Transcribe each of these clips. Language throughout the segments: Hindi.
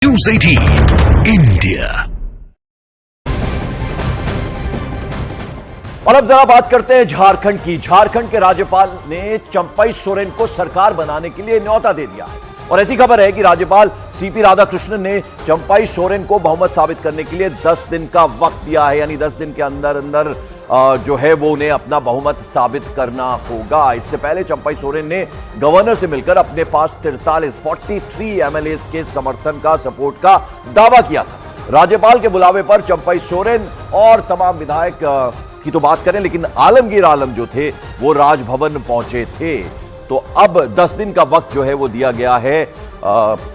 News 18 India. और अब जरा बात करते हैं झारखंड की। झारखंड के राज्यपाल ने चंपई सोरेन को सरकार बनाने के लिए न्योता दे दिया है और ऐसी खबर है कि राज्यपाल सीपी राधाकृष्णन ने चंपई सोरेन को बहुमत साबित करने के लिए 10 दिन का वक्त दिया है। यानी 10 दिन के अंदर अंदर जो है वो उन्हें अपना बहुमत साबित करना होगा। इससे पहले चंपई सोरेन ने गवर्नर से मिलकर अपने पास 43 एमएलएस के समर्थन का सपोर्ट का दावा किया था। राज्यपाल के बुलावे पर चंपई सोरेन और तमाम विधायक की तो बात करें, लेकिन आलमगीर आलम जो थे वो राजभवन पहुंचे थे। तो अब 10 दिन का वक्त जो है वो दिया गया है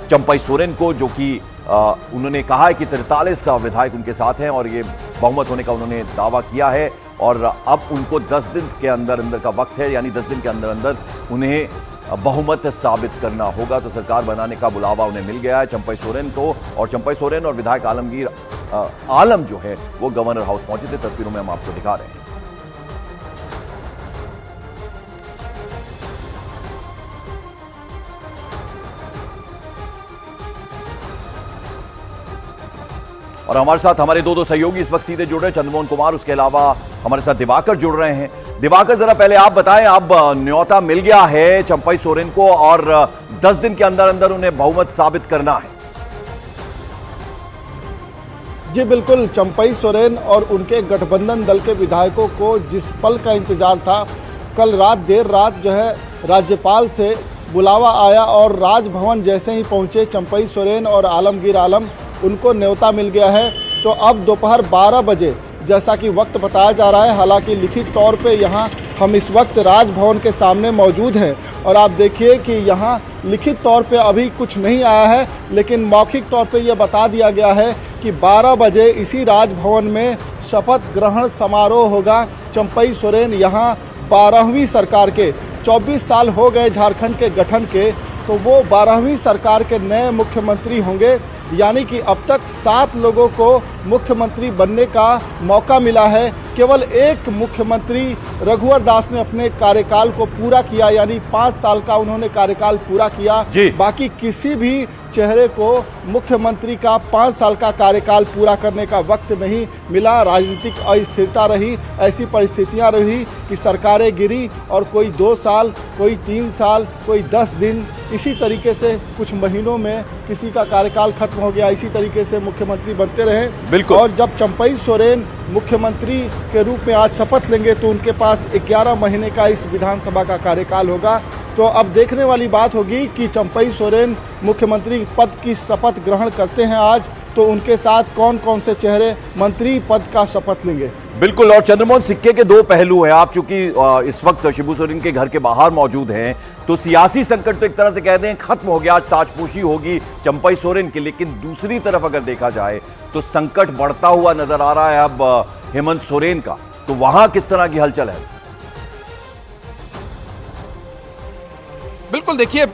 चंपई सोरेन को, जो कि उन्होंने कहा है कि 43 विधायक उनके साथ हैं और ये बहुमत होने का उन्होंने दावा किया है। और अब उनको 10 दिन के अंदर अंदर का वक्त है, यानी 10 दिन के अंदर अंदर उन्हें बहुमत साबित करना होगा। तो सरकार बनाने का बुलावा उन्हें मिल गया है चंपई सोरेन को। और चंपई सोरेन और विधायक आलमगीर आलम जो है वो गवर्नर हाउस पहुंचे थे। तस्वीरों में हम आपको दिखा रहे हैं। और हमारे साथ हमारे दो सहयोगी इस वक्त सीधे जुड़ रहे हैं, चंद्रमोहन कुमार, उसके अलावा हमारे साथ दिवाकर जुड़ रहे हैं। दिवाकर, जरा पहले आप बताएं, अब न्योता मिल गया है चंपई सोरेन को और 10 दिन के अंदर अंदर उन्हें बहुमत साबित करना है। जी बिल्कुल, चंपई सोरेन और उनके गठबंधन दल के विधायकों को जिस पल का इंतजार था, कल रात देर रात जो है राज्यपाल से बुलावा आया और राजभवन जैसे ही पहुंचे चंपई सोरेन और आलमगीर आलम, उनको न्योता मिल गया है। तो अब दोपहर 12 बजे जैसा कि वक्त बताया जा रहा है, हालांकि लिखित तौर पे यहाँ हम इस वक्त राजभवन के सामने मौजूद हैं और आप देखिए कि यहाँ लिखित तौर पे अभी कुछ नहीं आया है, लेकिन मौखिक तौर पे ये बता दिया गया है कि 12 बजे इसी राजभवन में शपथ ग्रहण समारोह होगा। चंपई सोरेन यहाँ 12वीं सरकार के, 24 साल हो गए झारखंड के गठन के, तो वो 12वीं सरकार के नए मुख्यमंत्री होंगे। यानी कि अब तक 7 लोगों को मुख्यमंत्री बनने का मौका मिला है। केवल एक मुख्यमंत्री रघुवर दास ने अपने कार्यकाल को पूरा किया, यानी 5 साल का उन्होंने कार्यकाल पूरा किया। बाकी किसी भी चेहरे को मुख्यमंत्री का 5 साल का कार्यकाल पूरा करने का वक्त नहीं मिला। राजनीतिक अस्थिरता रही, ऐसी परिस्थितियां रही कि सरकारें गिरी और कोई 2 साल, कोई 3 साल, कोई 10 दिन, इसी तरीके से कुछ महीनों में किसी का कार्यकाल खत्म हो गया। इसी तरीके से मुख्यमंत्री बनते रहे। बिल्कुल। और जब चंपई सोरेन मुख्यमंत्री के रूप में आज शपथ लेंगे तो उनके पास 11 महीने का इस विधानसभा का कार्यकाल होगा। तो अब देखने वाली बात होगी कि चंपई सोरेन मुख्यमंत्री पद की शपथ ग्रहण करते हैं आज, तो उनके साथ कौन कौन से चेहरे मंत्री पद का शपथ लेंगे। बिल्कुल। और चंद्रमोहन, सिक्के के 2 पहलू हैं। आप चूंकि इस वक्त शिबू सोरेन के घर के बाहर मौजूद हैं, तो सियासी संकट तो एक तरह से कह दें खत्म हो गया, आज ताजपोशी होगी चंपई सोरेन की। लेकिन दूसरी तरफ अगर देखा जाए तो संकट बढ़ता हुआ नजर आ रहा है अब हेमंत सोरेन का। तो वहां किस तरह की हलचल है? बिल्कुल, देखिए,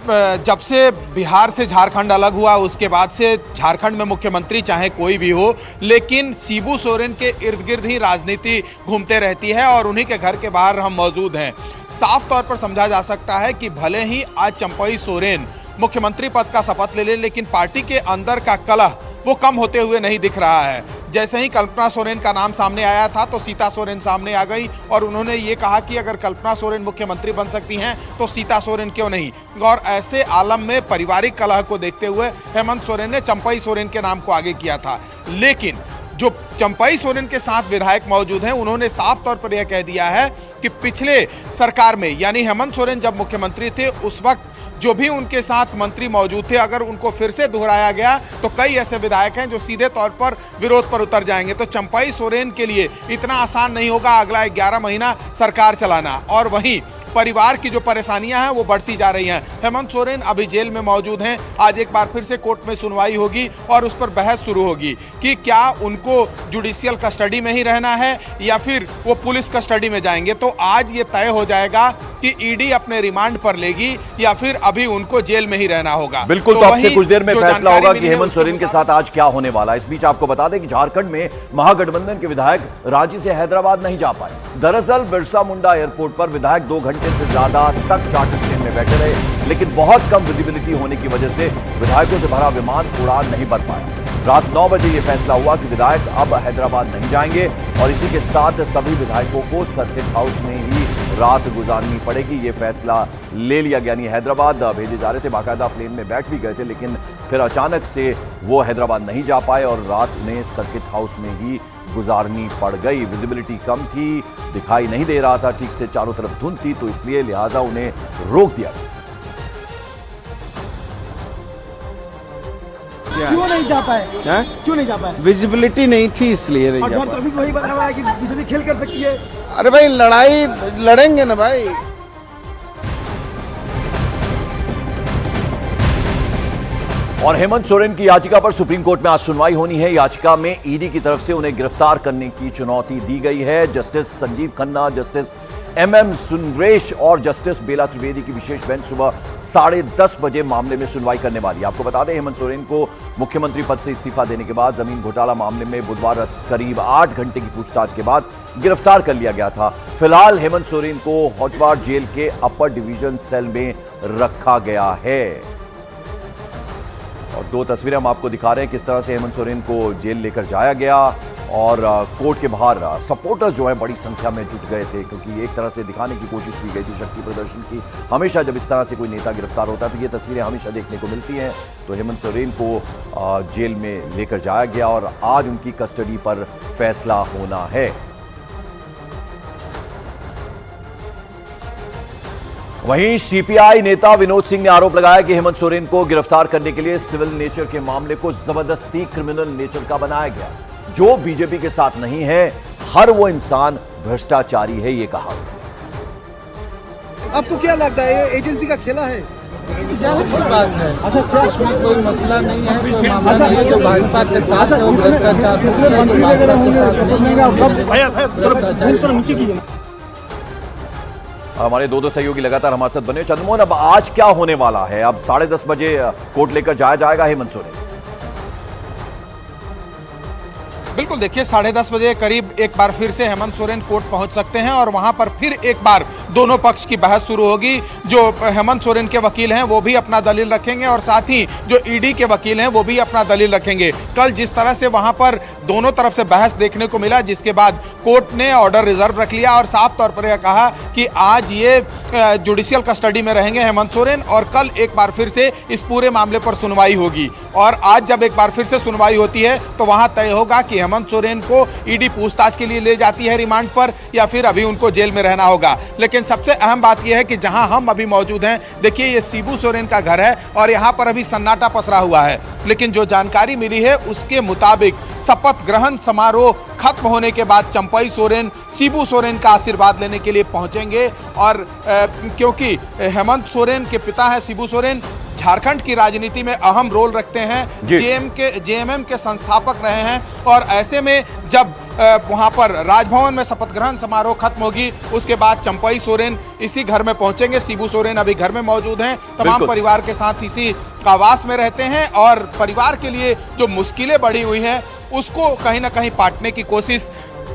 जब से बिहार से झारखंड अलग हुआ उसके बाद से झारखंड में मुख्यमंत्री चाहे कोई भी हो, लेकिन शिबू सोरेन के इर्द गिर्द ही राजनीति घूमते रहती है और उन्हीं के घर के बाहर हम मौजूद हैं। साफ तौर पर समझा जा सकता है कि भले ही आज चंपई सोरेन मुख्यमंत्री पद का शपथ ले ले, लेकिन पार्टी के अंदर का कलह वो कम होते हुए नहीं दिख रहा है। जैसे ही कल्पना सोरेन का नाम सामने आया था तो सीता सोरेन सामने आ गई और उन्होंने ये कहा कि अगर कल्पना सोरेन मुख्यमंत्री बन सकती हैं तो सीता सोरेन क्यों नहीं। और ऐसे आलम में पारिवारिक कलह को देखते हुए हेमंत सोरेन ने चंपई सोरेन के नाम को आगे किया था। लेकिन जो चंपई सोरेन के साथ विधायक मौजूद हैं, उन्होंने साफ तौर पर यह कह दिया है कि पिछले सरकार में, यानी हेमंत सोरेन जब मुख्यमंत्री थे उस वक्त जो भी उनके साथ मंत्री मौजूद थे, अगर उनको फिर से दोहराया गया तो कई ऐसे विधायक हैं जो सीधे तौर पर विरोध पर उतर जाएंगे। तो चंपई सोरेन के लिए इतना आसान नहीं होगा अगला 11 महीना सरकार चलाना। और वहीं परिवार की जो परेशानियां हैं वो बढ़ती जा रही हैं। हेमंत सोरेन अभी जेल में मौजूद हैं। आज एक बार फिर से कोर्ट में सुनवाई होगी और उस पर बहस शुरू होगी कि क्या उनको जुडिशियल कस्टडी में ही रहना है या फिर वो पुलिस कस्टडी में जाएंगे। तो आज ये तय हो जाएगा कि ईडी अपने रिमांड पर लेगी या फिर अभी उनको जेल में ही रहना होगा। बिल्कुल, तो अब से वहीं कुछ देर में जो फैसला जानकारी होगा मिली कि है हेमंत सोरेन के साथ आज क्या होने वाला है। इस बीच आपको बता दें कि झारखंड में महागठबंधन के विधायक रांची से हैदराबाद नहीं जा पाए। दरअसल बिरसा मुंडा एयरपोर्ट पर विधायक 2 घंटे से ज्यादा तक चार्टर प्लेन में बैठे रहे, लेकिन बहुत कम विजिबिलिटी होने की वजह से विधायकों से भरा विमान उड़ान नहीं भर पाया। रात 9 बजे यह फैसला हुआ कि विधायक अब हैदराबाद नहीं जाएंगे और इसी के साथ सभी विधायकों को सर्किट हाउस में ही रात गुजारनी पड़ेगी। यह फैसला ले लिया गया, यानी हैदराबाद भेजे जा रहे थे, बाकायदा प्लेन में बैठ भी गए थे, लेकिन फिर अचानक से वो हैदराबाद नहीं जा पाए और रात उन्हें सर्किट हाउस में ही गुजारनी पड़ गई। विजिबिलिटी कम थी, दिखाई नहीं दे रहा था ठीक से, चारों तरफ धुंध थी, तो इसलिए लिहाजा उन्हें रोक दिया गया। क्यों नहीं जा पाए? क्यों नहीं जा पाए? विजिबिलिटी नहीं थी इसलिए नहीं जा और पाए। अभी वही बता रहा है कि बीजेपी खेल कर सकती है। अरे भाई लड़ाई लड़ेंगे ना भाई। और हेमंत सोरेन की याचिका पर सुप्रीम कोर्ट में आज सुनवाई होनी है। याचिका में ईडी की तरफ से उन्हें गिरफ्तार करने की चुनौती दी गई है। Justice Sanjiv Khanna, justice MM Sundaresh और जस्टिस बेला त्रिवेदी की विशेष बेंच सुबह 10:30 बजे मामले में सुनवाई करने वाली है। आपको बता दें, हेमंत सोरेन को मुख्यमंत्री पद से इस्तीफा देने के बाद जमीन घोटाला मामले में बुधवार करीब 8 घंटे की पूछताछ के बाद गिरफ्तार कर लिया गया था। फिलहाल हेमंत सोरेन को होटवार जेल के अपर डिवीजन सेल में रखा गया है। और 2 तस्वीरें हम आपको दिखा रहे हैं किस तरह से हेमंत सोरेन को जेल लेकर जाया गया और कोर्ट के बाहर सपोर्टर्स जो है बड़ी संख्या में जुट गए थे, क्योंकि एक तरह से दिखाने की कोशिश की गई थी शक्ति प्रदर्शन की। हमेशा जब इस तरह से कोई नेता गिरफ्तार होता है तो ये तस्वीरें हमेशा देखने को मिलती हैं। तो हेमंत सोरेन को जेल में लेकर जाया गया और आज उनकी कस्टडी पर फैसला होना है। वहीं सीपीआई नेता विनोद सिंह ने आरोप लगाया कि हेमंत सोरेन को गिरफ्तार करने के लिए सिविल नेचर के मामले को जबरदस्ती क्रिमिनल नेचर का बनाया गया। जो बीजेपी के साथ नहीं है, हर वो इंसान भ्रष्टाचारी है, ये कहा। आपको क्या लगता है ये एजेंसी का खेला है? जाहिर सी बात है। अच्छा, क्या इसमें कोई मसला नहीं है, कोई मामला नहीं है। जो भाजपा के साथ है वो भ्रष्टाचार है। हमारे 2 सहयोगी लगातार हमारे साथ बने। चंद्रमोहन, अब आज क्या होने वाला है? अब 10:30 बजे कोर्ट लेकर जाया जाएगा हेमंत सोरेन। बिल्कुल, देखिए 10:30 बजे करीब एक बार फिर से हेमंत सोरेन कोर्ट पहुंच सकते हैं और वहां पर फिर एक बार दोनों पक्ष की बहस शुरू होगी। जो हेमंत सोरेन के वकील हैं वो भी अपना दलील रखेंगे और साथ ही जो ईडी के वकील हैं वो भी अपना दलील रखेंगे। कल जिस तरह से वहां पर दोनों तरफ से बहस देखने को मिला, जिसके बाद कोर्ट ने ऑर्डर रिजर्व रख लिया और साफ तौर पर यह कहा कि आज ये जुडिशियल कस्टडी में रहेंगे हेमंत सोरेन और कल एक बार फिर से इस पूरे मामले पर सुनवाई होगी। और आज जब एक बार फिर से सुनवाई होती है तो वहां तय होगा कि हेमंत सोरेन को ईडी पूछताछ के लिए ले जाती है रिमांड पर या फिर अभी उनको जेल में रहना होगा। लेकिन सबसे अहम बात यह है कि जहां हम अभी मौजूद हैं, देखिए ये शिबू सोरेन का घर है और यहां पर अभी सन्नाटा पसरा हुआ है। लेकिन जो जानकारी मिली है उसके मुताबिक शपथ ग्रहण समारोह खत्म होने के बाद चंपई सोरेन शिबू सोरेन का आशीर्वाद लेने के लिए पहुंचेंगे। और क्योंकि हेमंत सोरेन के पिता हैं शिबू सोरेन, झारखंड की राजनीति में अहम रोल रखते हैं, जेएमएम के संस्थापक रहे हैं और ऐसे में जब वहां पर राजभवन में शपथ ग्रहण समारोह खत्म होगी उसके बाद चंपई सोरेन इसी घर में पहुंचेंगे। शिबू सोरेन अभी घर में मौजूद हैं, तमाम परिवार के साथ इसी आवास में रहते हैं और परिवार के लिए जो मुश्किलें बढ़ी हुई हैं उसको कहीं ना कहीं पाटने की कोशिश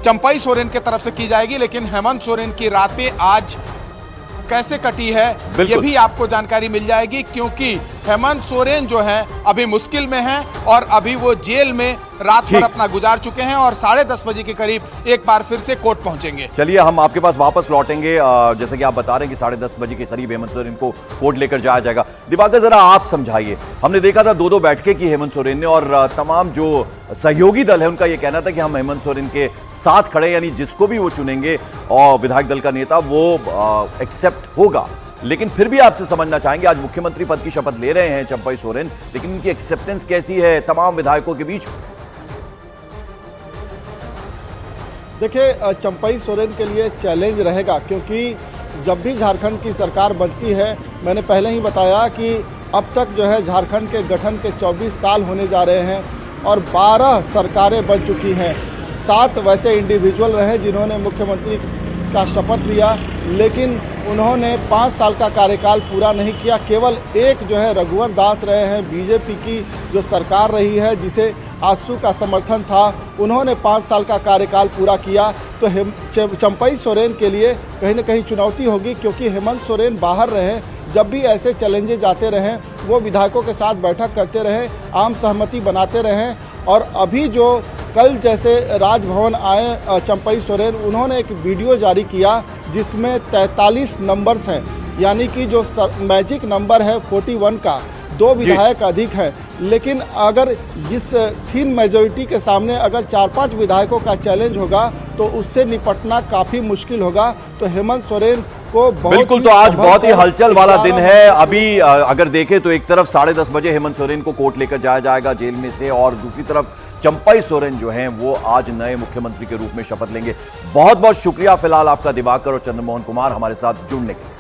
चंपई सोरेन की तरफ से की जाएगी। लेकिन हेमंत सोरेन की रातें आज कैसे कटी है ये भी आपको जानकारी मिल जाएगी, क्योंकि हेमंत सोरेन जो है अभी मुश्किल में हैं और अभी वो जेल में रात भर अपना गुजार चुके हैं और 10:30 बजे के करीब एक बार फिर से कोर्ट पहुंचेंगे। चलिए हम आपके पास वापस लौटेंगे। जैसे कि आप बता रहे हैं कि 10:30 बजे के करीब हेमंत सोरेन को कोर्ट लेकर जाया जाएगा। दिवाकर, जरा आप समझाइए। हमने देखा था 2-2 बैठकें की हेमंत सोरेन ने और तमाम जो सहयोगी दल है उनका यह कहना था कि हम हेमंत सोरेन के साथ खड़े, यानी जिसको भी वो चुनेंगे और विधायक दल का नेता वो एक्सेप्ट होगा। लेकिन फिर भी आपसे समझना चाहेंगे, आज मुख्यमंत्री पद की शपथ ले रहे हैं चंपई सोरेन, लेकिन उनकी एक्सेप्टेंस कैसी है तमाम विधायकों के बीच? देखिए, चंपई सोरेन के लिए चैलेंज रहेगा, क्योंकि जब भी झारखंड की सरकार बनती है, मैंने पहले ही बताया कि अब तक जो है झारखंड के गठन के 24 साल होने जा रहे हैं और 12 सरकारें बन चुकी हैं। 7 वैसे इंडिविजुअल रहे जिन्होंने मुख्यमंत्री का शपथ लिया, लेकिन उन्होंने 5 साल का कार्यकाल पूरा नहीं किया। केवल एक जो है रघुवर दास रहे हैं। बीजेपी की जो सरकार रही है जिसे आजसू का समर्थन था, उन्होंने 5 साल का कार्यकाल पूरा किया। तो चंपई सोरेन के लिए कहीं ना कहीं चुनौती होगी, क्योंकि हेमंत सोरेन बाहर रहे, जब भी ऐसे चैलेंजेस आते रहें वो विधायकों के साथ बैठक करते रहे, आम सहमति बनाते रहें। और अभी जो कल जैसे राजभवन आए चंपई सोरेन, उन्होंने एक वीडियो जारी किया जिसमें 43 नंबर्स हैं, यानी कि जो मैजिक नंबर है 41 का, 2 विधायक अधिक है। लेकिन अगर इस थिन मेजोरिटी के सामने अगर 4-5 विधायकों का चैलेंज होगा तो उससे निपटना काफ़ी मुश्किल होगा। तो हेमंत सोरेन को बिल्कुल, तो आज बहुत ही हलचल वाला दिन है। अभी अगर देखें तो एक तरफ 10:30 बजे हेमंत सोरेन को कोर्ट लेकर जाया जाएगा जेल में से, और दूसरी तरफ चंपई सोरेन जो हैं वो आज नए मुख्यमंत्री के रूप में शपथ लेंगे। बहुत बहुत शुक्रिया फिलहाल आपका दिवाकर और चंद्रमोहन कुमार हमारे साथ जुड़ने के लिए।